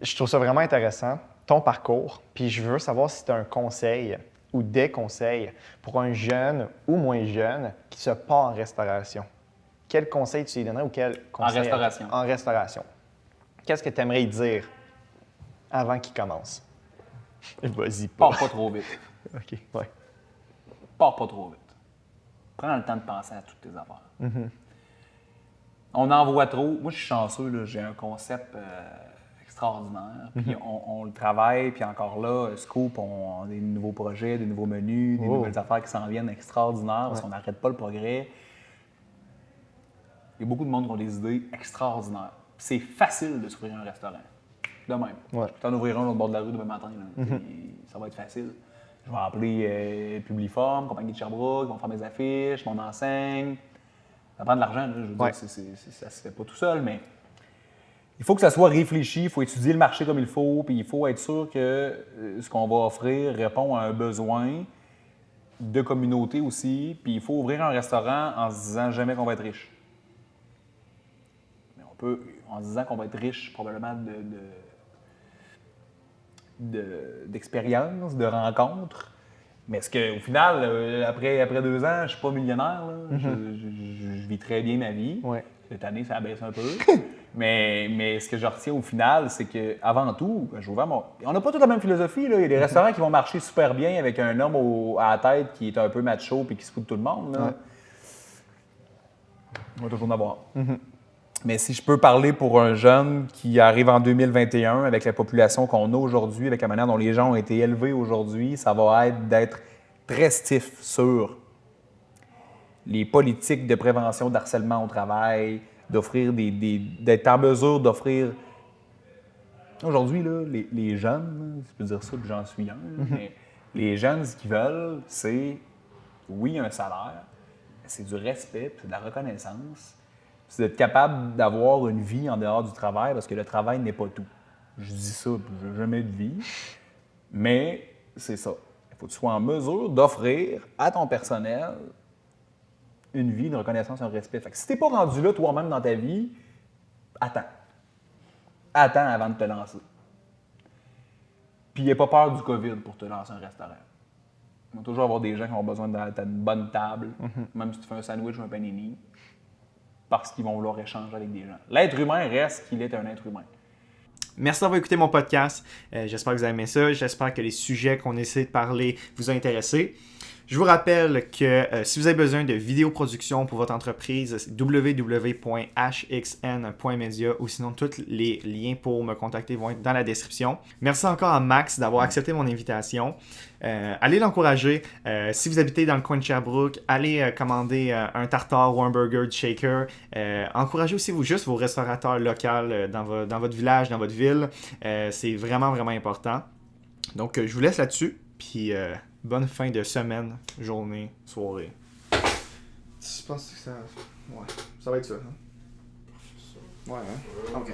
Je trouve ça vraiment intéressant, ton parcours, puis je veux savoir si tu as un conseil ou des conseils pour un jeune ou moins jeune qui se part en restauration. Quel conseil tu lui donnerais ou quel conseil? En restauration. En restauration. Qu'est-ce que tu aimerais lui dire avant qu'il commence? Vas-y pas. Pars pas trop vite. OK, ouais. Pars pas trop vite. Prends le temps de penser à toutes tes affaires. On en voit trop. Moi, je suis chanceux, là, j'ai un concept extraordinaire. Puis on le travaille, puis encore là, Scoop, on a des nouveaux projets, des nouveaux menus, des nouvelles affaires qui s'en viennent extraordinaires parce qu'on n'arrête pas le progrès. Il y a beaucoup de monde qui ont des idées extraordinaires. C'est facile de s'ouvrir un restaurant. De même. Ouais. Je peux t'en ouvrir un au bord de la rue demain matin. Là. Ça va être facile. Je vais appeler Publiform, compagnie de Sherbrooke, ils vont faire mes affiches, mon enseigne. Ça prend de l'argent, là, je veux dire, ça se fait pas tout seul, mais il faut que ça soit réfléchi, il faut étudier le marché comme il faut, puis il faut être sûr que ce qu'on va offrir répond à un besoin de communauté aussi, puis il faut ouvrir un restaurant en se disant jamais qu'on va être riche. Mais on peut, en se disant qu'on va être riche probablement d'expérience, de rencontres. Mais est-ce qu'au final, après 2 ans, je ne suis pas millionnaire? Là? Je vis très bien ma vie. Ouais. Cette année, ça baisse un peu. mais ce que je retiens au final, c'est qu'avant tout, je ouvre on n'a pas toute la même philosophie. Là. Il y a des restaurants qui vont marcher super bien avec un homme à la tête qui est un peu macho et qui se fout de tout le monde. Là. Ouais. On va toujours en avoir. Mais si je peux parler pour un jeune qui arrive en 2021 avec la population qu'on a aujourd'hui, avec la manière dont les gens ont été élevés aujourd'hui, ça va être d'être très stiff sur les politiques de prévention d'harcèlement au travail, d'offrir d'être en mesure d'offrir. Aujourd'hui, là, les jeunes, je peux dire ça, puis j'en suis un, mais les jeunes, ce qu'ils veulent, c'est, oui, un salaire, mais c'est du respect, puis c'est de la reconnaissance. C'est d'être capable d'avoir une vie en dehors du travail, parce que le travail n'est pas tout. Je dis ça, je n'ai jamais de vie, mais c'est ça. Il faut que tu sois en mesure d'offrir à ton personnel une vie, une reconnaissance, un respect. Fait que si tu n'es pas rendu là toi-même dans ta vie, attends. Attends avant de te lancer. Puis n'aie pas peur du COVID pour te lancer un restaurant. Il va toujours avoir des gens qui ont besoin d'une bonne table, même si tu fais un sandwich ou un panini, parce qu'ils vont vouloir échanger avec des gens. L'être humain reste qu'il est un être humain. Merci d'avoir écouté mon podcast. J'espère que vous avez aimé ça. J'espère que les sujets qu'on essaie de parler vous ont intéressé. Je vous rappelle que si vous avez besoin de vidéoproduction pour votre entreprise, c'est www.hxn.media ou sinon tous les liens pour me contacter vont être dans la description. Merci encore à Max d'avoir accepté mon invitation. Allez l'encourager. Si vous habitez dans le coin de Sherbrooke, allez commander un tartare ou un burger de Shaker. Encouragez aussi vos restaurateurs locaux dans votre village, dans votre ville. C'est vraiment, vraiment important. Donc, je vous laisse là-dessus. Puis, bonne fin de semaine, journée, soirée. Je pense que ça... Ouais, ça va être ça. Hein? Ouais, hein? OK.